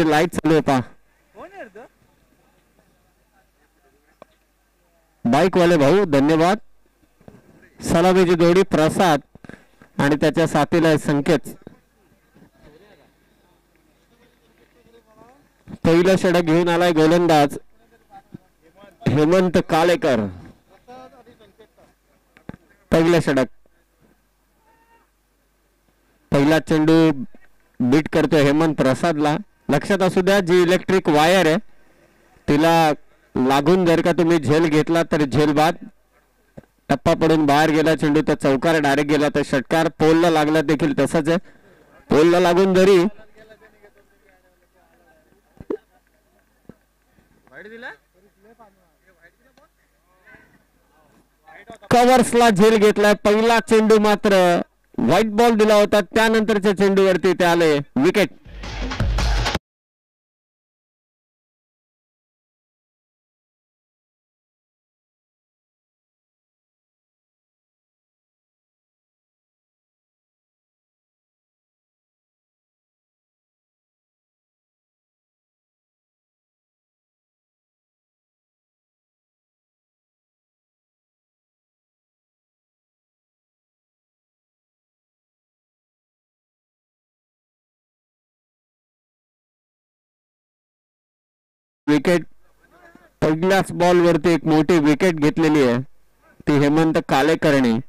तुझी लाईट चालू आहे पा बाईक वाले भाऊ धन्यवाद. सलामीची जोडी प्रसाद आणि त्याच्या साथीला संकेत. पहिलं षटक घेऊन आलाय गोलंदाज हेमंत कालेकर. पहिलं षटक. पहिला चेंडू बीट करतो हेमंत प्रसादला. लक्षात असू द्या जी इलेक्ट्रिक वायर आहे तिला लागून जर का तुम्ही झेल घेतला तर झेल बाद. टप्पा पडून बाहेर गेला चेंडू तर चौकार डायरेक्ट गेला तर षटकार. पोलला लागला देखील तसंच आहे. पोलला लागून जरी कव्हर्सला झेल घेतलाय. पहिला चेंडू मात्र व्हाईट बॉल दिला होता त्यानंतरच्या चेंडूवरती ते आले विकेट. विकेट. पहिल्याच बॉल वरती एक मोठी विकेट घेतलेली आहे ती हेमंत कालेकरने.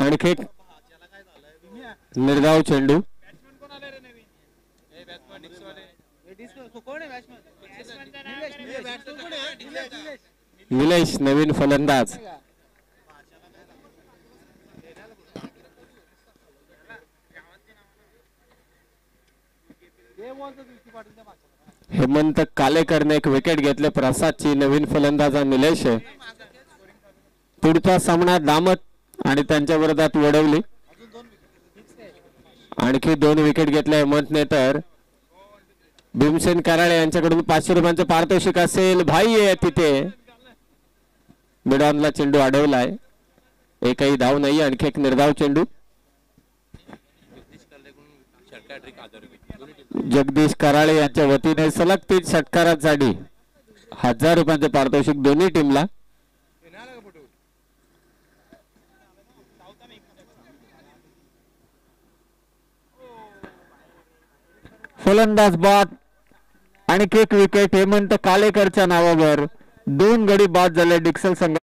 आणखी एक निर्धाव चेंडू. निलेश नवीन फलंदाज. हेमंत कालेकरने एक विकेट घेतले. प्रसादची नवीन फलंदाज निलेश आहे. पुढचा सामना दामत आणि त्यांच्या विरोधात वडवली. आणखी 2 विकेट घेतले हेमंतने तर भीमसेन कराळे यांच्याकडून 500 रुपयांचं पारितोषिक असेल. भाई आहे तिथे. मिडॉनला चेंडू अडवलाय. एकही धाव नाही. आणखी एक निर्धाव चेंडू. जगदीश कराळे यांच्या वतीने सलग 3 षटकारांसाठी 1000 रुपयांचे पारितोषिक दोन्ही टीमला. फलंदाज बाद. आणखी एक विकेट हेमंत कालेकरच्या नावावर. 2 गडी बाद झाले डिक्सल संघ.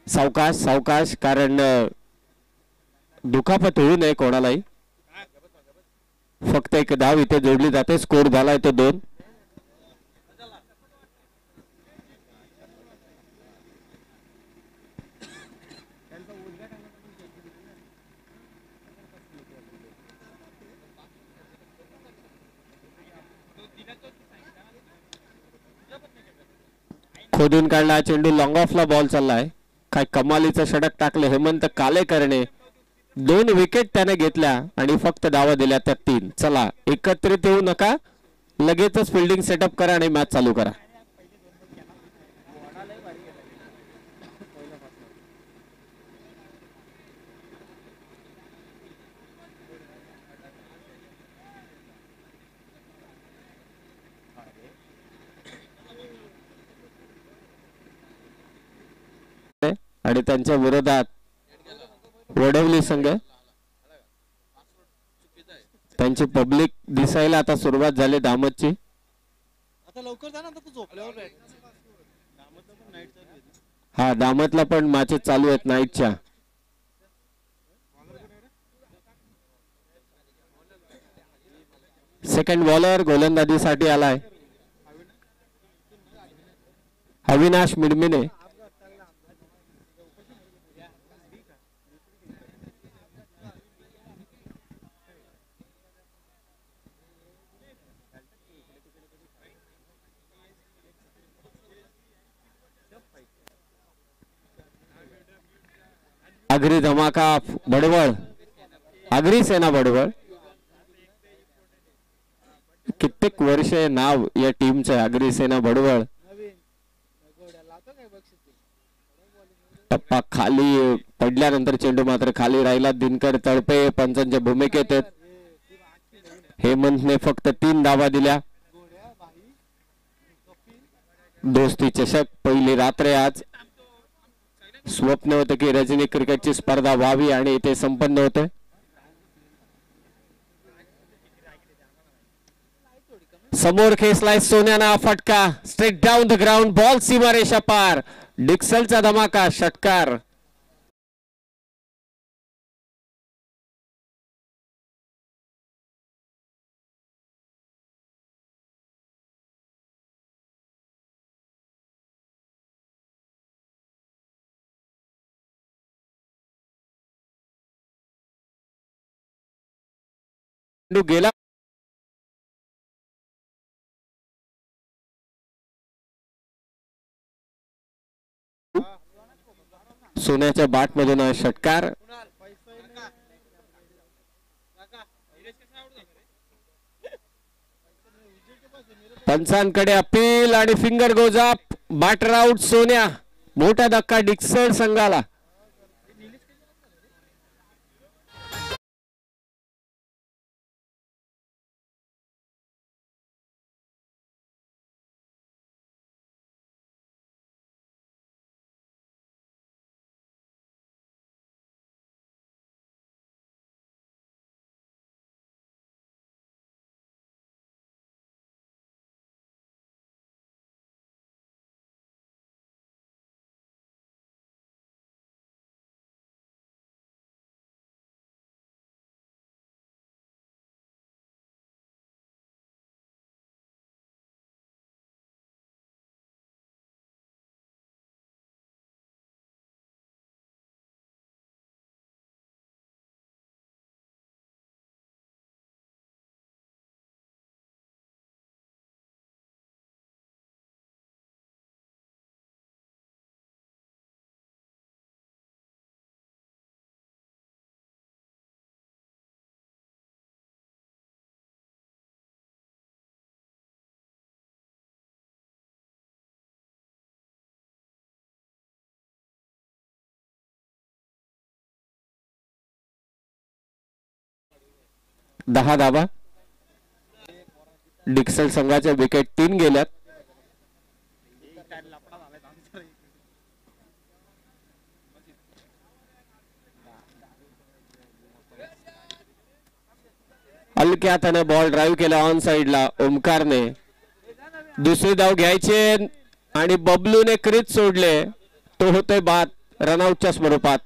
सावकाश सावकाश कारण दुखापत होऊ नये कोणालाही. फक्त एक धाव इथे जोडली जाते. स्कोर झालाय तो 2. खोदून काढला चेंडू. लॉंग ऑफला बॉल चाललाय. काय कमालीचं षटक टाकलं हेमंत कालेकरने. 2 विकेट त्याने घेतल्या आणि फक्त धावा दिल्या त्या 3. चला एकत्रित येऊ नका, लगेचच फिल्डिंग सेटअप करा आणि मॅच चालू करा. आणि त्यांच्या विरोधात वडवली संघ, त्यांची पब्लिक दिसायला आता सुरुवात झाली दामतची. हा दामतला पण मॅचेस चालू आहेत नाईटच्या. सेकंड बॉलर गोलंदाजीसाठी आलाय अविनाश मिडमिने. आगरी धमाका भडवळ, आगरी सेना भडवळ. कित्येक वर्ष नाव या टीमचं आगरी सेना भडवळ. टप्पा खाली पडल्यानंतर चेंडू मात्र खाली राहिला. दिनकर तळपे पंचांच्या भूमिकेत आहेत. हेमंतने फक्त 3 धावा दिल्या. दोस्ती चषक पहिली रात्र आज. स्वप्न होतं की रजनी क्रिकेटची स्पर्धा व्हावी आणि इथे संपन्न होते. समोर खेचलाय सोन्याना फटका, straight down the ground, ball सीमारेषा पार. डिक्सलचा धमाका षटकार. गेला सोन्याच्या बाट मधून षटकार. पंचांकडे अपील आणि finger goes up. Batter out Sonya. मोठा धक्का डिक्सल संघाला. दहा धावा. डिक्सल संघाच्या विकेट 3 गेल्यात. हलक्या त्याने बॉल ड्राईव्ह केला ऑन साइडला ओमकारने. दुसरी धाव घ्यायचे आणि बबलूने क्रीज सोडले. तो होतोय बाद रनआउटच्या स्वरूपात.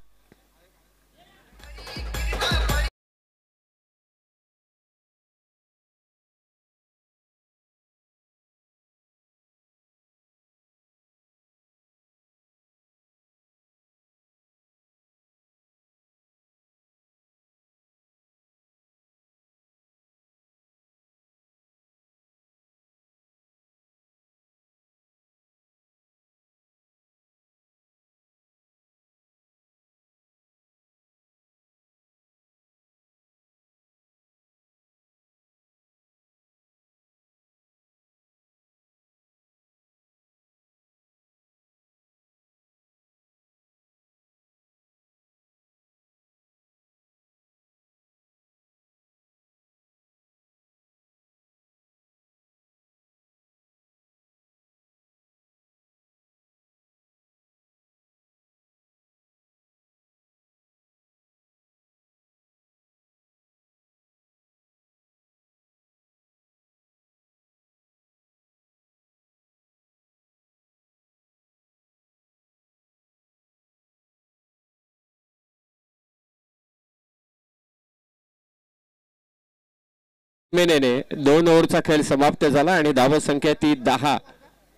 मेनेने 2 ओव्हरचा खेळ समाप्त झाला आणि धावा संख्या ती 10.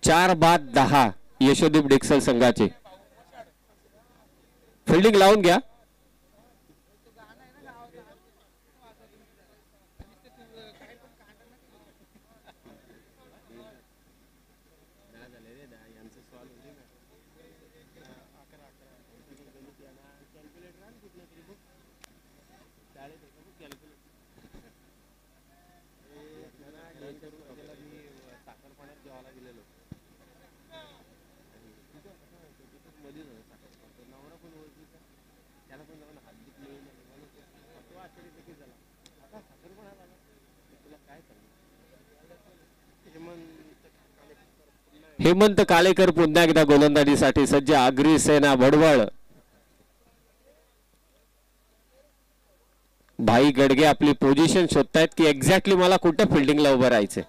4 बाद 10 यशोदीप डिक्सल संघाचे. फिल्डिंग लावून घ्या. हेमंत कालेकर पुन्हा एकदा गोलंदाजीसाठी सज्ज. आगरी सेना वडवळ. भाई गडगे आपली पोझिशन शोधतायत की एक्झॅक्टली मला कुठे फिल्डिंगला उभं राहायचंय.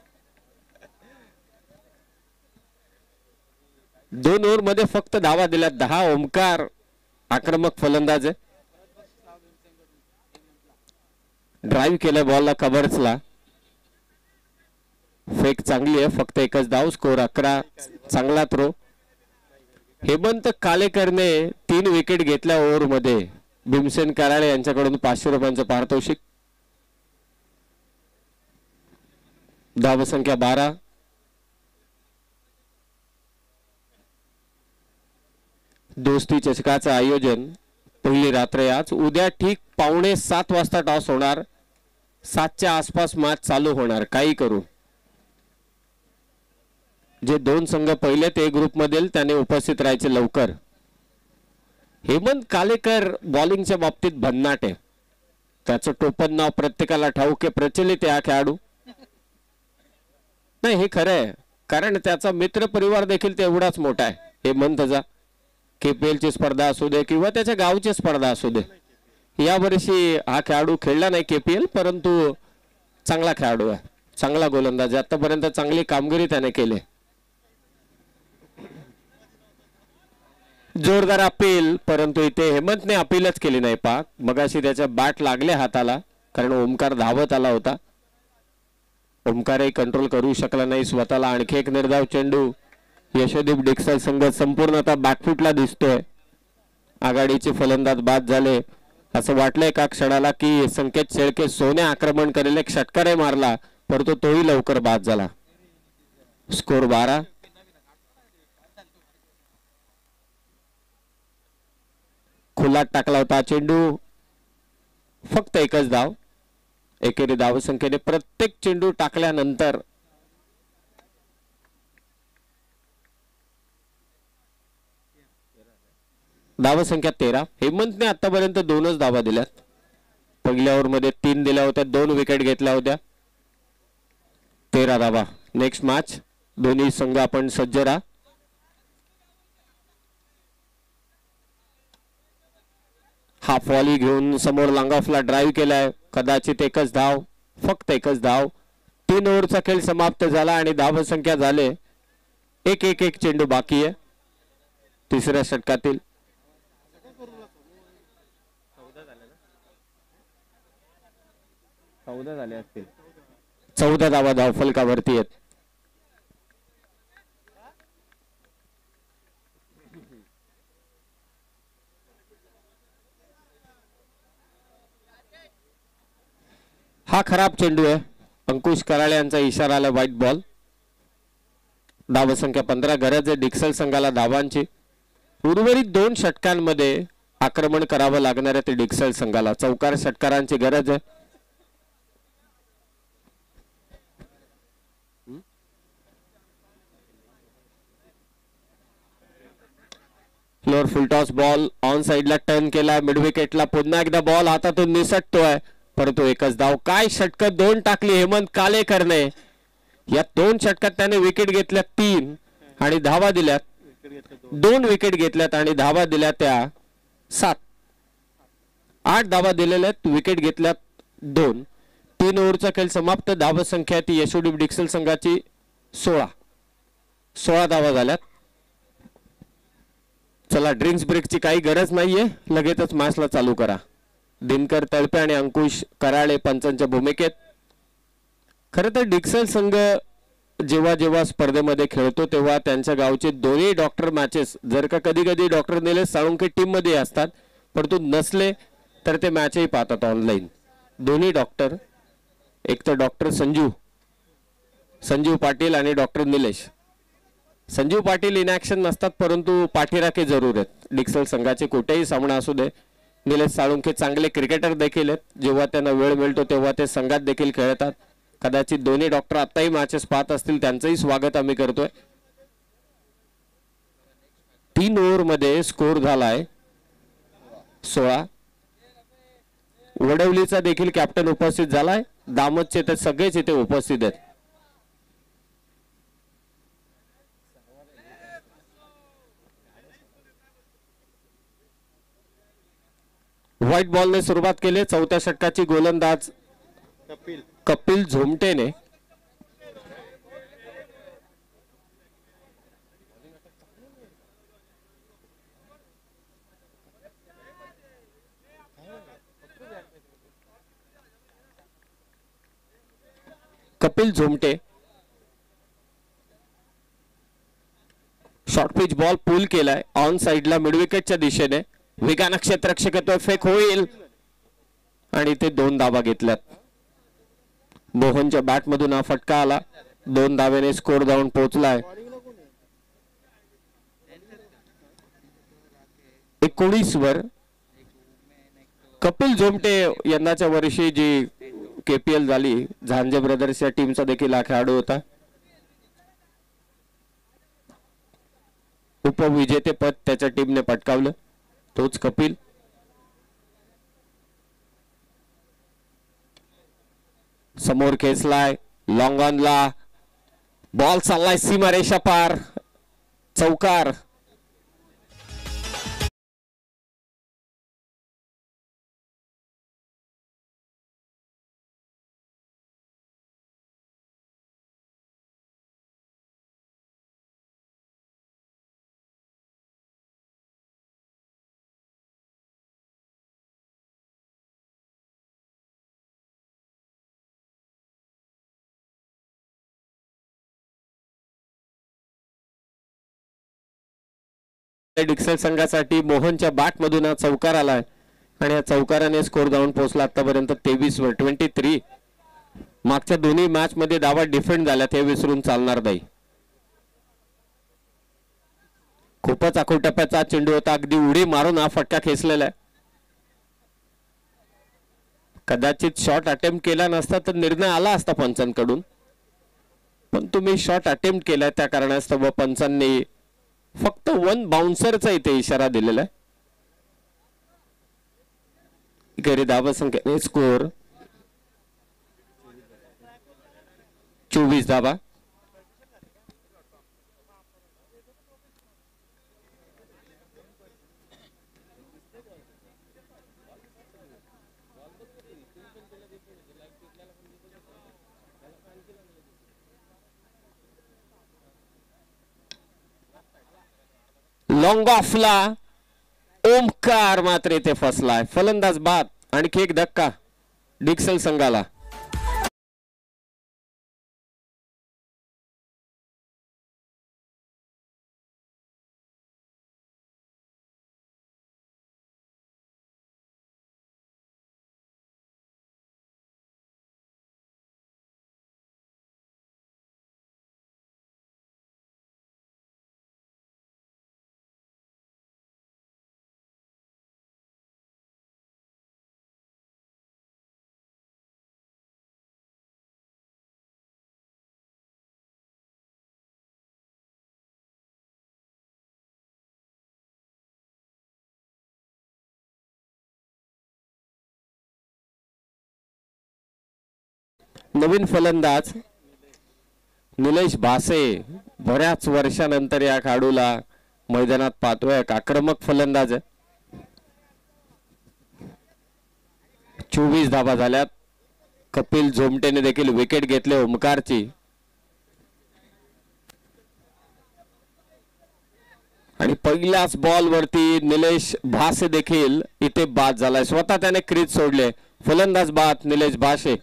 2 ओव्हर मध्ये फक्त धावा दिल्या 10. ओमकार आक्रमक फलंदाज आहे. ड्राईव्ह केलं बॉलला कव्हर्सला. फेक चांगली आहे. फक्त एकच धाव. स्कोर 11. चांगला थ्रो. हेमंत कालेकरने 3 विकेट घेतल्या ओव्हर मध्ये. भीमसेन कराळे यांच्याकडून 500 रुपयांचं पारितोषिक. धाव संख्या 12. दोस्ती चषकाचं आयोजन पहिली रात्र आज. उद्या ठीक 6:45 वाजता टॉस होणार. 7च्या आसपास मॅच चालू होणार. काही करू. जे 2 संघ पहिले ते ग्रुप मधील त्याने उपस्थित राहायचे लवकर. हेमंत कालेकर बॉलिंगच्या बाबतीत भन्नाट आहे. त्याचं टोपण नाव प्रत्येकाला ठाऊक आहे. प्रचलित आहे हा खेळाडू. नाही हे खरं आहे. कारण त्याचा मित्र परिवार देखील तेवढाच मोठा आहे हेमंतचा. KPL ची स्पर्धा असू दे किंवा त्याच्या गावची स्पर्धा असू दे. या वर्षी हा खेळाडू खेळला नाही KPL, परंतु चांगला खेळाडू आहे. चांगला गोलंदाज. आतापर्यंत चांगली कामगिरी त्याने केली. जोरदार अपील, परंतु इथे हेमंतने अपीलच केली नाही. पाक मगाशी त्याच्या बॅट लागले हाताला कारण ओमकार धावत आला होता. ओमकारही कंट्रोल करू शकला नाही स्वतःला. आणखी एक निर्धाव चेंडू. यशोदीप डिक्सल संघ संपूर्णतः बॅकफुटला दिसतोय. आघाडीचे फलंदाज बाद झाले असं वाटलं एका क्षणाला की संकेत शेळके सोने आक्रमण करेल. एक षटकारही मारला परंतु तोही लवकर बाद झाला. स्कोर 12. खुलात टाकला होता चेंडू. फक्त एकच धाव. एकेरी धाव संख्येने प्रत्येक चेंडू टाकल्यानंतर धाव संख्या 13. हेमंतने आतापर्यंत 2च धावा दिल्यात. पहिल्या ओव्हर मध्ये 3 दिल्या होत्या. 2 विकेट घेतल्या होत्या. 13 धावा. Next match. दोन्ही संघ आपण सज्ज राहा. हाफ वॉली घेऊन समोर लॉंग ऑफला ड्राईव्ह केलाय. कदाचित एकच धाव. फक्त एकच धाव. 3 ओव्हरचा खेळ समाप्त झाला आणि धाव संख्या झाले 1-1 चेंडू बाकी आहे तिसऱ्या षटकातील. 14 झाले असतील. 14 धावा धावफलकावरती आहेत. हा खराब चेंडू आहे. अंकुश कराळे यांचा इशारा आला. White ball. धाव संख्या 15. गरज आहे डिक्सल संघाला धावांची. उर्वरित 2 षटकांमध्ये आक्रमण करावं लागणार आहे ते डिक्सल संघाला. चौकार षटकारांची गरज आहे. Floor full toss ball on साइडला टर्न केला. मिड विकेटला पुन्हा एकदा बॉल हातातून निसटतोय परंतु एकच धाव. काय षटक 2 टाकली हेमंत कालेकरने. या 2 षटकात त्याने विकेट घेतल्या 3 आणि धावा दिल्यात. 2 विकेट घेतल्यात आणि धावा दिल्या त्या 7. 8 धावा दिलेल्या आहेत. विकेट घेतल्यात 2. 3 ओव्हरचा खेळ समाप्त. धाव संख्या ती यशोदीप डिक्सल संघाची 16 धावा झाल्यात. चला ड्रिंक्स ब्रेकची काही गरज नाहीये. लगेचच मॅचला चालू करा. दिनकर तळपे आणि अंकुश कराळे पंचांच्या भूमिकेत. खरं तर डिक्सन संघ जेव्हा जेव्हा स्पर्धेमध्ये खेळतो तेव्हा त्यांच्या गावचे दोन्ही डॉक्टर मॅचेस जर का कधी कधी डॉक्टर निलेश साळुंखे टीम मध्ये असतात परंतु नसले तर ते मॅचही पाहतात ऑनलाईन. दोन्ही डॉक्टर एक तर डॉक्टर संजीव पाटील आणि doctor Nilesh. Sanjeev Patil in action नसतात परंतु पाठीराखे जरूर आहेत. डिक्सन संघाचे कुठेही सामना असू दे. निलेश साळुंखे चांगले क्रिकेटर देखील आहेत. जेव्हा त्यांना वेळ मिळतो तेव्हा ते संघात देखील खेळतात. कदाचित दोन्ही डॉक्टर आताही मॅचेस पाहत असतील त्यांचंही स्वागत आम्ही करतोय. 3 ओव्हर मध्ये स्कोर झालाय 16. वडवलीचा देखील कॅप्टन उपस्थित झालाय. दामतचे तर सगळेच इथे उपस्थित आहेत. व्हाईट बॉलने सुरुवात केली. चौथ्या षटकाची गोलंदाज कपिल झोमटेने शॉर्ट पिच बॉल पूल केलाय ऑन साइडला मिड विकेटच्या दिशेने. वेगानं क्षेत्ररक्षक फेक होईल आणि ते 2 धावा घेतल्यात. मोहनच्या बॅट मधून हा फटका आला. 2 धावेने स्कोर जाऊन पोहोचलाय 19 वर. कपिल झोमटे यंदाच्या वर्षी जी KPL झाली झांजे ब्रदर्स या टीमचा देखील हा खेळाडू होता. उपविजेतेपद त्याच्या टीमने पटकावलं. तोच कपिल. समोर खेचलाय लॉंग ऑनला बॉल चाललाय सीमारेषा पार. चौकार. डिक्सन संघासाठी मोहनच्या बॅट मधून हा चौकार आलाय आणि या चौकाराने स्कोर जाऊन पोहोचला आतापर्यंत 23 वर 23. मागच्या दोन्ही मॅच मध्ये धावा डिफेंड झाल्यात हे विसरून चालणार नाही. खूपच आखोटप्याचा चेंडू होता. अगदी उडी मारून हा फटका खेचलेला आहे. कदाचित शॉट अटेम्प्ट केला नसता तर निर्णय आला असता पंचांकडून पण तुम्ही शॉट अटेम्प्ट केलाय त्या कारणास्तव पंचांनी फक्त 1 बाउन्सरचा इथे इशारा दिलेला आहे. गैरी धावा संख्येने स्कोर 24 धावा. लॉंग ऑफला ओमकार मात्र इथे फसलाय. फलंदाज बाद. आणखी एक धक्का डिक्सन संघाला. नवीन फलंदाज निलेश भासे. बऱ्याच वर्षानंतर या खेळाडूला मैदानात पाहतोय. एक आक्रमक फलंदाज आहे. 24 धावा झाल्यात. कपिल झोमटेने देखील विकेट घेतले ओमकारची. आणि पहिल्याच बॉल वरती निलेश भासे देखील इथे बाद झालाय. स्वतः त्याने क्रीज सोडले. फलंदाज बाद निलेश भासे.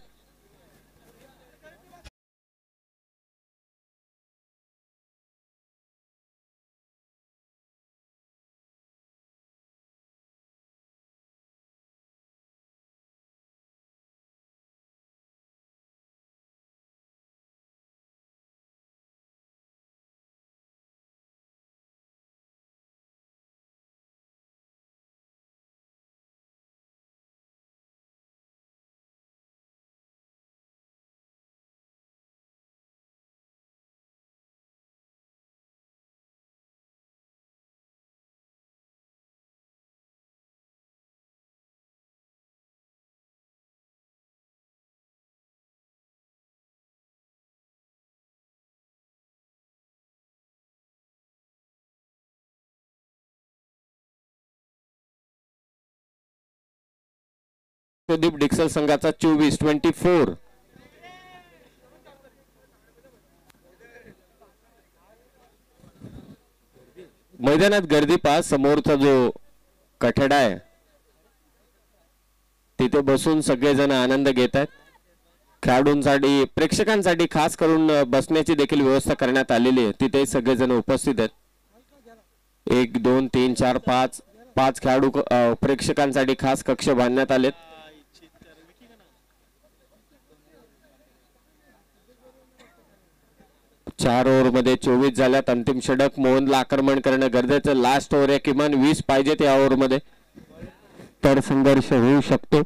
राष्ट्रदीप डिक्सल संघाचा 24. मैदानात गर्दी पहा. समोरचा जो कठडा आहे तिथे बसून सगळेजण आनंद घेत आहेत. खेळाडूंसाठी प्रेक्षकांसाठी खास करून बसण्याची देखील व्यवस्था करण्यात आलेली आहे. तिथे सगळेजण उपस्थित आहेत. 1 2 3 4 5 5 खेळाडू प्रेक्षकांसाठी खास कक्ष बांधण्यात आलेत. चार ओव्हर मध्ये 24 झाल्यात. अंतिम षटक मोहनला आक्रमण करणं गरजेचं. लास्ट ओव्हर आहे, किमान 20 पाहिजेत या ओव्हर मध्ये, तर संघर्ष होऊ शकतो.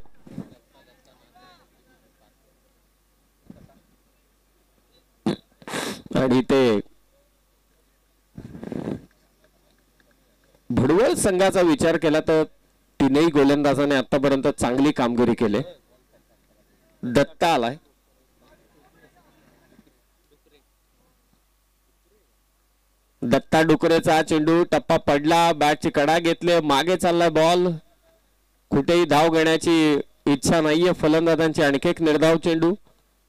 आणि ते भडवळ संघाचा विचार केला तर तीनही गोलंदाजाने आतापर्यंत चांगली कामगिरी केली. दत्ता आलाय. दत्ता डुकरेचा चेंडू, टप्पा पडला, बॅटची कडा घेतले, मागे चाललाय बॉल, कुठेही धाव घेण्याची इच्छा नाहीये फलंदाजांची. आणखी एक निर्धाव चेंडू.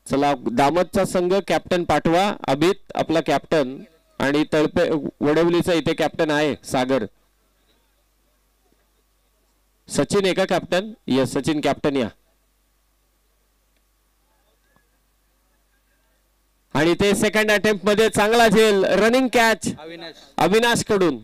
चला, दामतचा संघ कॅप्टन पाठवा. अभित आपला कॅप्टन, आणि तळपे वडवलीचा इथे कॅप्टन आहे सागर. सचिन आहे का कॅप्टन? यस, सचिन कॅप्टन या. आणि ते सेकंड अटेम्प्ट मध्ये चांगला झेल, रनिंग कॅच अविनाश कडून.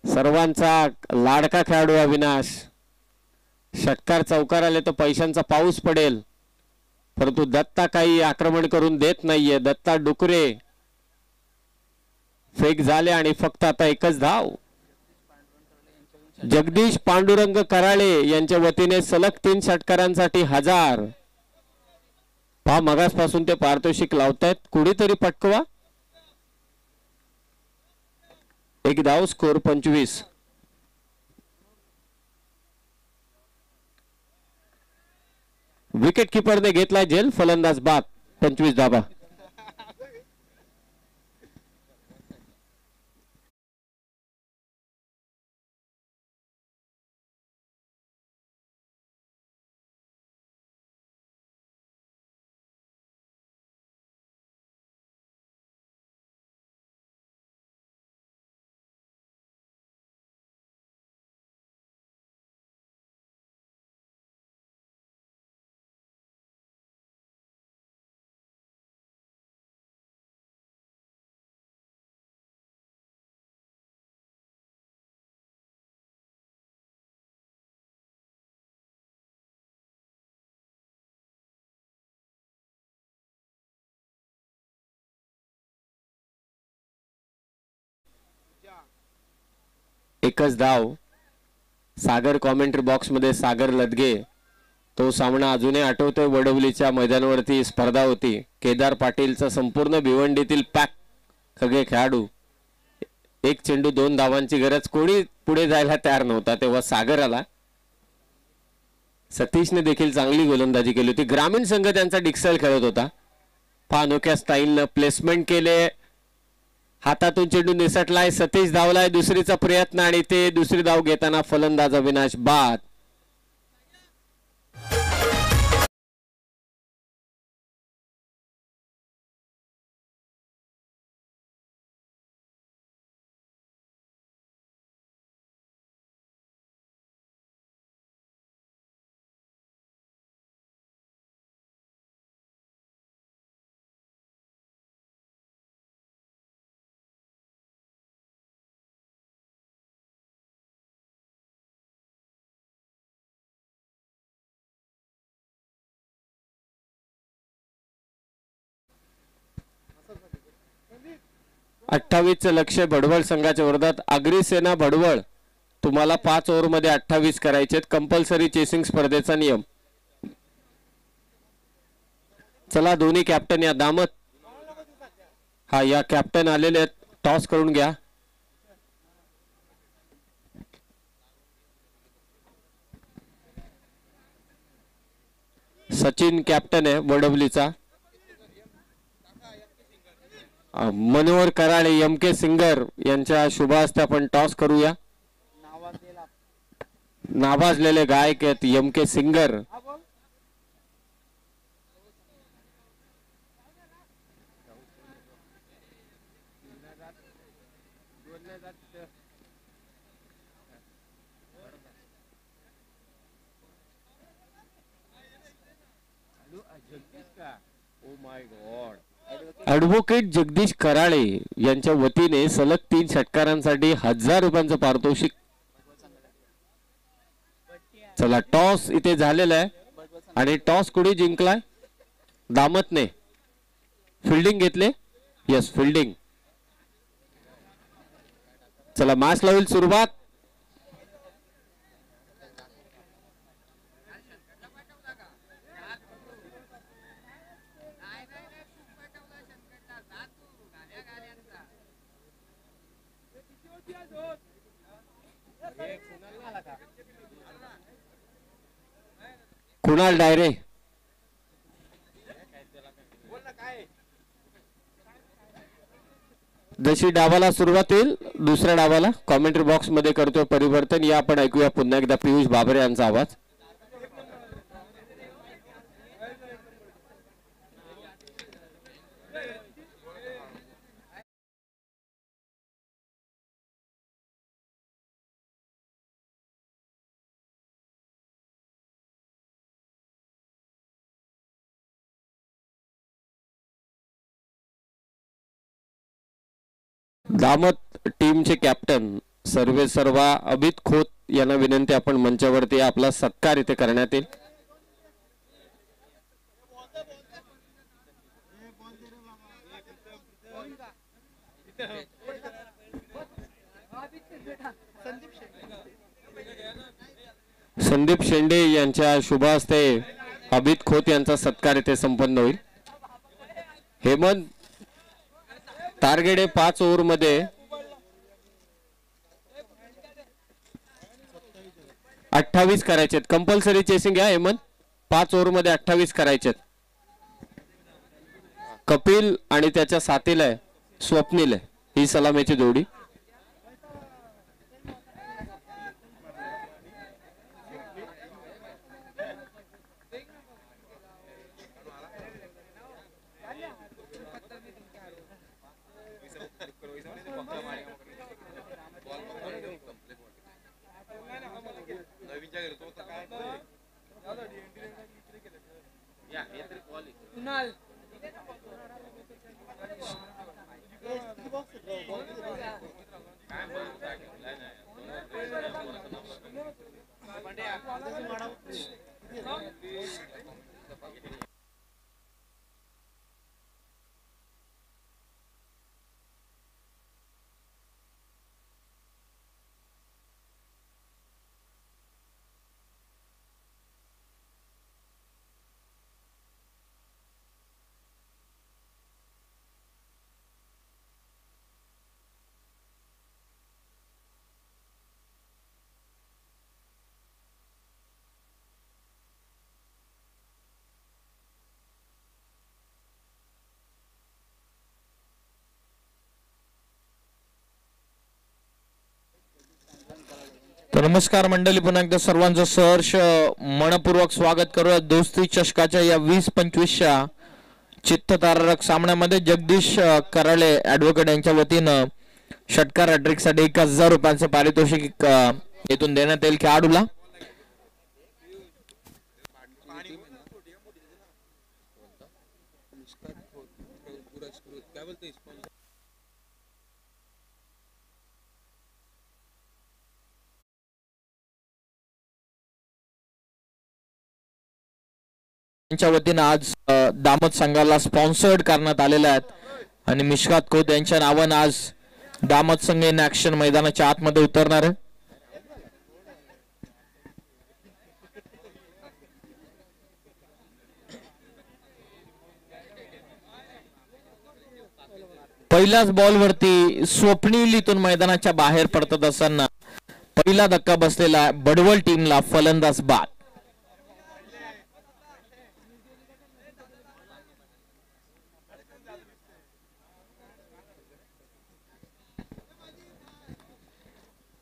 सर्वांचा लाडका खेळाडू अविनाश. षटकार चौकार आले तर पैशांचा पाऊस पडेल, परंतु दत्ता काही आक्रमण करून देत नाहीये. दत्ता डुकरे फेक झाले आणि फक्त आता एकच धाव. जगदीश पांडुरंग कराळे यांच्या वतीने सलग 3 षटकारांसाठी 1000. पहा, मगासपासून ते पारितोषिक लावतायत. कुणीतरी पटकवा. एक धाव, स्कोर 25. विकेट किपरने घेतलाय झेल, फलंदाज बाद. 25 धावा. एकच धाव. सागर कॉमेंट्री बॉक्स मध्ये सागर लदगे. तो सामना अजूनही आठवतोय. वडवलीच्या मैदानावरती स्पर्धा होती. केदार पाटीलचा संपूर्ण भिवंडीतील पॅक सगळे खेळाडू. एक चेंडू 2 धावांची गरज, कोणी पुढे जायला तयार नव्हता, तेव्हा सागर आला. सतीशने देखील चांगली गोलंदाजी केली होती. ग्रामीण संघ त्यांचा डिक्सल खेळत होता. अनोख्या स्टाईलनं प्लेसमेंट केले, हातातून चेंडू निसटलाय, सतीश धावलाय, दुसरीचा प्रयत्न, आणि ते दुसरी धाव घेताना फलंदाज अविनाश बाद. 28चं लक्ष भडवळ संघाच्या विरोधात. अग्रिसेना भडवळ, तुम्हाला 5 ओव्हरमध्ये 28 करायचे. कंपल्सरी चेसिंग स्पर्धेचा नियम. चला दोन्ही कॅप्टन या. दामत, हा या कॅप्टन आलेले आहेत, टॉस करून घ्या. सचिन कॅप्टन आहे वडवलीचा. मनोहर कराळे, एम के सिंगर यांच्या शुभ हस्ते आपण टॉस करूया. नावाजलेले गायक आहेत एम के सिंगर. ॲडव्होकेट जगदीश कराळे यांच्या वतीने सलग 3 षटकारांसाठी 1000 रुपयांचं पारितोषिक. चला टॉस इथे झालेला आहे आणि टॉस कुणी जिंकलाय? दामतने. फिल्डिंग घेतले. Yes, fielding. चला मॅच होईल सुरुवात. कुणाल डायरे. जशी डावाला सुरुवात होईल दुसऱ्या डावाला कॉमेंट्री बॉक्स मध्ये करतोय परिवर्तन. या आपण ऐकूया पुन्हा एकदा पियुष बाबरे यांचा आवाज. दामत टीमचे कॅप्टन सर्वे सर्वा अभित खोत यांना विनंती, आपण मंचावरती आपला सत्कार इथे करण्यात येईल. संदीप शेंडे यांच्या शुभ हस्ते अभित खोत यांचा सत्कार इथे संपन्न होईल. हेमंत तारगेडे 5 ओव्हर मध्ये 28 करायचे. कंपल्सरी चेसिंग घ्या हेमंत. 5 ओव्हर मध्ये 28 करायचे. कपिल आणि त्याच्या साथीला आहे स्वप्नील आहे ही सलामीची जोडी. तर नमस्कार मंडळी, पुन्हा एकदा सर्वांचं सहर्ष मनपूर्वक स्वागत करूया दोस्ती चषकाच्या या 20-25च्या चित्तथरारक सामन्यामध्ये. जगदीश कराळे ॲडव्होकेट यांच्या वतीनं षटकार हॅट्रिकसाठी 1000 रुपयांचं पारितोषिक येथून देण्यात येईल खेळाडूला. त्यांच्या वतीनं आज दामत संघाला स्पॉन्सर्ड करण्यात आलेले आहेत आणि मिशकात खोत यांच्या नावानं आज दामत संघ इन ऍक्शन मैदानाच्या आतमध्ये उतरणार आहे. पहिल्याच बॉलवरती स्वप्नील इथून मैदानाच्या बाहेर पडत असताना पहिला धक्का बसलेला बडवल टीमला फलंदाज बाद.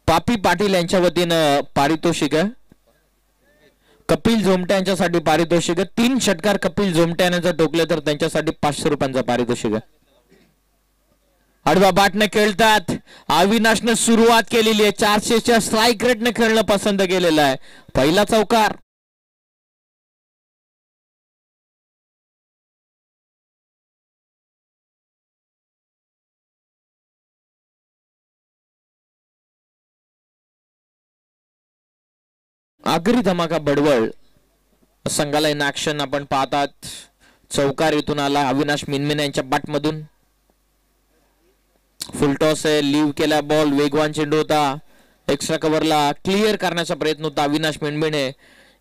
पापी पाटील यांच्या वतीनं पारितोषिक आहे. कपिल झोमटे यांच्यासाठी पारितोषिक आहे. 3 षटकार कपिल झोमटे यांनी जर टोकले तर त्यांच्यासाठी 500 रुपयांचा पारितोषिक आहे. आडवा बॅटने खेळतात. अविनाशने सुरुवात केलेली आहे. 400च्या स्ट्राईक रेटने खेळणं पसंत केलेलं आहे. पहिला चौकार. आगरी धमाका बडवळ संघाला इन ऍक्शन आपण पाहतात. चौकार इथून आला अविनाश मिनमिने यांच्या बॅटमधून. फुलटॉस आहे. लिव्ह केला बॉल. वेगवान चेंडू होता. एक्स्ट्रा कव्हरला क्लिअर करण्याचा प्रयत्न होता. अविनाश मिनमिने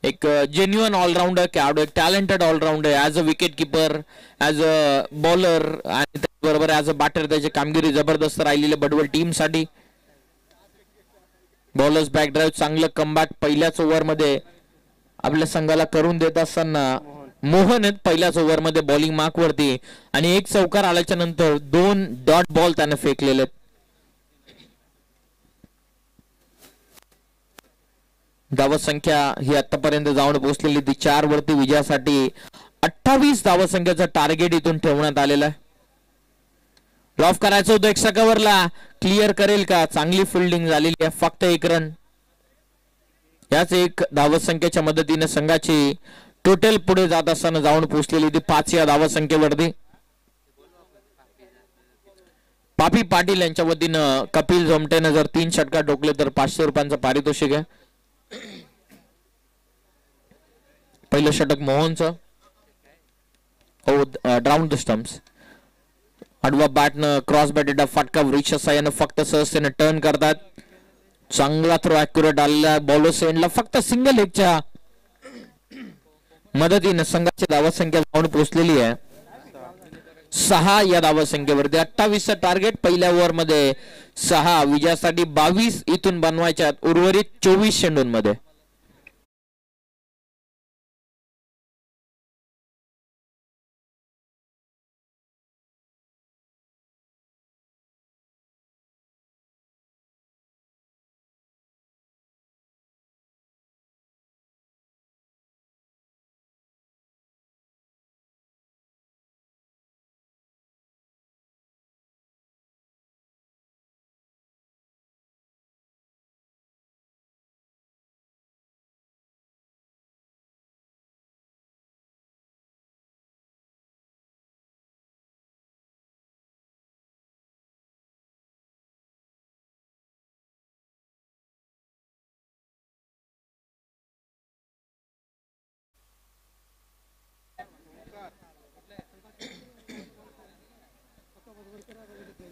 एक जेन्युअन ऑलराऊंडर खेळाडू, एक talented allrounder as a wicket keeper, as a bowler आणि त्याचबरोबर ऍज अ बॅटर त्याची कामगिरी जबरदस्त राहिलेली बडवळ टीम साठी. बॉलर्स बॅक ड्राईव्ह चांगलं कमबॅक पहिल्याच ओव्हरमध्ये आपल्या संघाला करून देत असताना मोहन आहेत पहिल्याच ओव्हरमध्ये बॉलिंग मार्क वरती आणि एक चौकार आल्याच्या नंतर 2 डॉट बॉल त्याने फेकलेले. धावसंख्या ही आतापर्यंत जाऊन पोहोचलेली ती 4 वरती. विजयासाठी 28 धावसंख्येचं टार्गेट इथून ठेवण्यात आलेलं आहे. लॉफ करायचं होतं एक्स्ट्रा कव्हरला. क्लिअर करेल का? चांगली फिल्डिंग झालेली आहे. फक्त 1 रन. याच एक धावसंख्येच्या मदतीने संघाची टोटल पुढे जात असताना जाऊन पोहोचलेली ती 5 या धावसंख्येवरती. पापी पाटील यांच्या वतीनं कपिल झोमटेने जर 3 षटकार टोकले तर 500 रुपयांचं पारितोषिक आहे. पहिलं षटक मोहनचं. Drowned the stumps. आडवा बॅटनं क्रॉस बॅटेड फटका वृक्ष साह्यानं फक्त सहजतेने टर्न करतात. चांगला थ्रो ऍक्युरेट आलेला. बॉलर सेंडला फक्त सिंगल एकच्या मदतीने संघाची धावसंख्या जाऊन पोहोचलेली आहे 6 या धावसंख्येवरती. 28चं टार्गेट पहिल्या ओव्हरमध्ये 6. विजयासाठी 22 इथून बनवायच्या उर्वरित 24 चेंडूंमध्ये.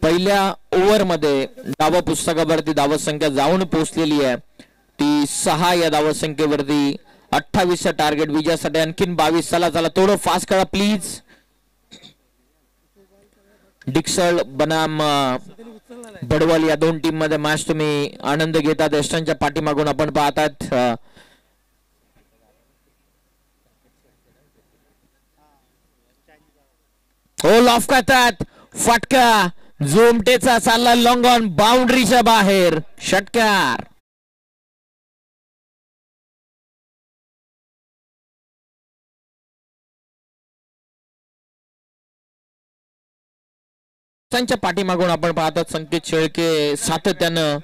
पहिल्या ओव्हरमध्ये धावा पुस्तकावरती धावसंख्या जाऊन पोहोचलेली आहे ती 6 या धावसंख्येवरती. 28चं टार्गेट. विजयासाठी आणखीन 22. चला चला थोडं फास्ट करा प्लीज. डिक्सल बनाम बडवाल या 2 टीम मध्ये मॅच तुम्ही आनंद घेतात. एस्टर्नच्या पाठीमागून आपण पाहतात. हो लॉफ करतात. फटका झोमटेचा चालला लॉंग ऑन बाउंड्रीच्या बाहेर. षटकार. त्यांच्या पाठीमागून आपण पाहतात संकेत शेळके सातत्यानं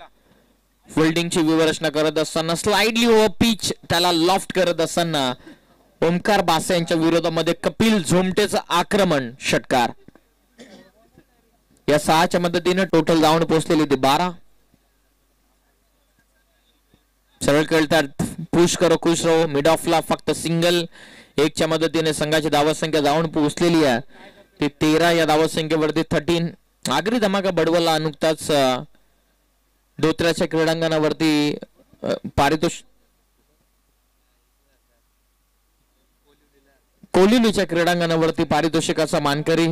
फिल्डिंगची व्यूहरचना करत असताना स्लाइडली ओव्हर पिच त्याला लॉफ्ट करत असताना ओमकार बासे यांच्या विरोधामध्ये कपिल झोमटेचं आक्रमण. षटकार. या 6च्या मदतीने टोटल जाऊन पोहोचलेली ती 12. सरळ खेळतात. पुश करो खुश रहो. मिड ऑफला फक्त सिंगल 1च्या मदतीने संघाची धावसंख्या जाऊन पोहोचलेली आहे वरती 13 या धावसंख्येवरती 13 आगरी धमाका बडवला नुकताच धोत्र्याच्या क्रीडांगणावरती पारितोषिक कोलिलीच्या क्रीडांगणावरती पारितोषिकाचा मानकरी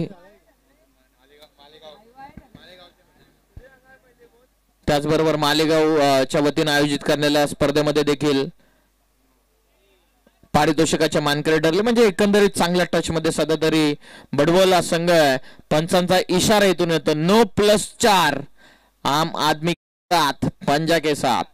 त्याचबरोबर मालेगावच्या वतीने आयोजित करण्याच्या स्पर्धेमध्ये देखील पारितोषिकाच्या मानकरी ठरले. म्हणजे एकंदरीत चांगल्या टच मध्ये सध्या तरी बडवला संघ आहे. पंचांचा इशारा इथून येतो 9+4 आम आदमी 7 पंजा के साथ.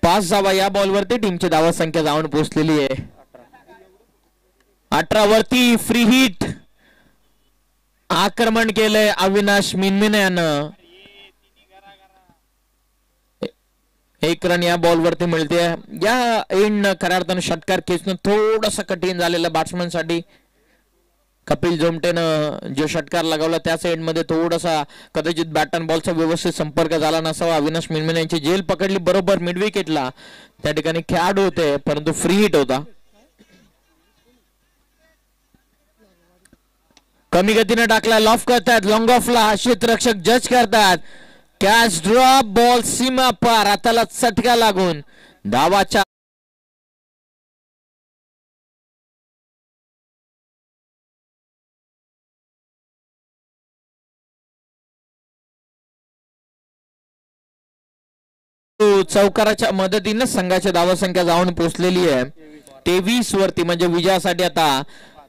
पाच धावा या बॉलवरती टीमची धावा संख्या जाऊन पोहोचलेली आहे 18 वरती. फ्री हिट आक्रमण केलंय अविनाश मिनमिने यानं. एक रन या बॉलवरती मिळते. या एंड खऱ्या अर्थानं षटकार खेचणं थोडस कठीण झालेलं बॅट्समन साठी. कपिल जोमटेनं जो षटकार लगावला त्याच एंड मध्ये थोडासा कदाचित बॅट अँड बॉलचा व्यवस्थित संपर्क झाला नसावा. अविनाश मिनमिने यांची झेल पकडली बरोबर मिड विकेटला. त्या ठिकाणी खेळाडू होते परंतु फ्री हिट होता. कमी गतीने टाकला. लॉफ करतात लॉंग ऑफला. क्षेत्ररक्षक जज करतात. कॅच ड्रॉप बॉल सीमा पार. हाताला चटका लागून धावाच्या चौकाराच्या मदतीने संघाची धावसंख्या जाऊन पोहोचलेली आहे 23 वरती. म्हणजे विजयासाठी आता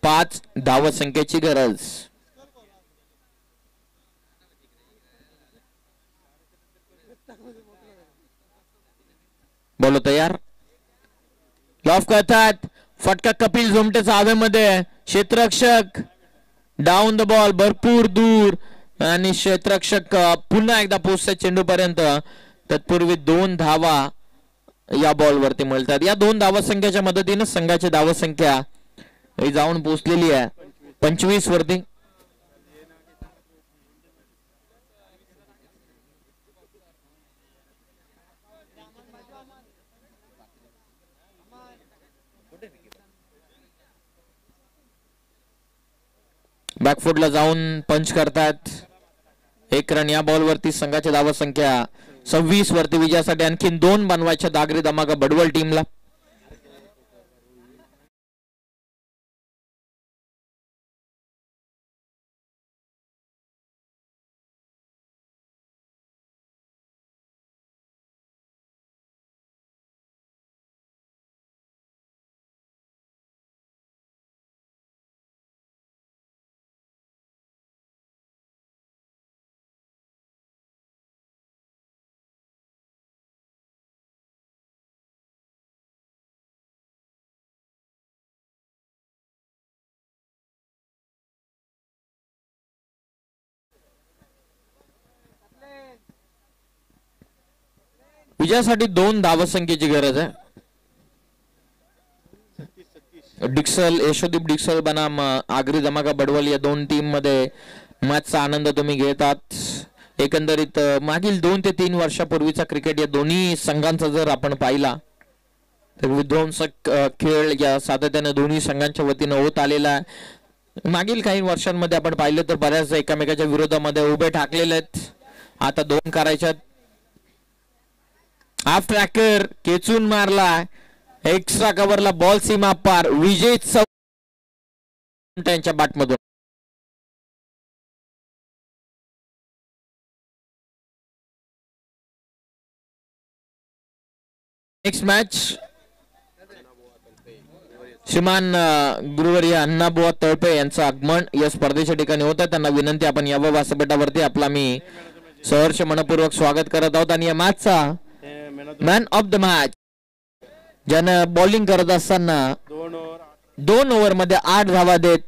5 धावसंख्येची गरज. बोलो तयार. लॉफ करतात. फटका कपिल झोमटेचा हवेमध्ये. क्षेत्ररक्षक डाऊन द बॉल भरपूर दूर आणि क्षेत्ररक्षक पुन्हा एकदा पोहोचतात चेंडू पर्यंत. तत्पूर्वी 2 धावा या बॉल वरती मिळतात. या 2 धावा संख्येच्या मदतीने संघाची धावा संख्या जाऊन पोहोचलेली आहे 25 वरती. बॅकफुटला जाऊन पंच करतात. 1 रन या बॉल वरती. संघाची धावा संख्या 26 वरती. विजयासाठी आणखीन 2 बनवायच्या दागरी धमाका बडवल टीमला. विजयासाठी 2 धावसंख्येची गरज आहे. डिक्सल यशोदीप डिक्सल बनाम आगरी धमाका बडवल या 2 टीम मध्ये मॅचचा आनंद तुम्ही घेतात. एकंदरीत मागील 2 ते 3 वर्षापूर्वीचा क्रिकेट या दोन्ही संघांचा जर आपण पाहिला तर विध्वंसक खेळ या सातत्याने दोन्ही संघांच्या वतीने होत आलेला आहे. मागील काही वर्षांमध्ये आपण पाहिलं तर बऱ्याच एकमेकाच्या विरोधामध्ये उभे ठाकलेले आहेत. आता 2 करायच्यात. हाफ ट्रॅकर केचून मारला. एक्स्ट्रा कव्हरला बॉल सीमा पार. विजय त्यांच्या बॅटमधून. नेक्स्ट मॅच श्रीमान गुरुवर्य अण्णाबुवा तळपे यांचं आगमन या स्पर्धेच्या ठिकाणी होतं. त्यांना विनंती आपण यावं व्यासपीठावरती. आपला मी सहर्ष मनपूर्वक स्वागत करत आहोत. आणि या मॅचचा मॅन ऑफ द मॅच ज्यानं बॉलिंग करत असताना 2 ओव्हर मध्ये 8 धावा देत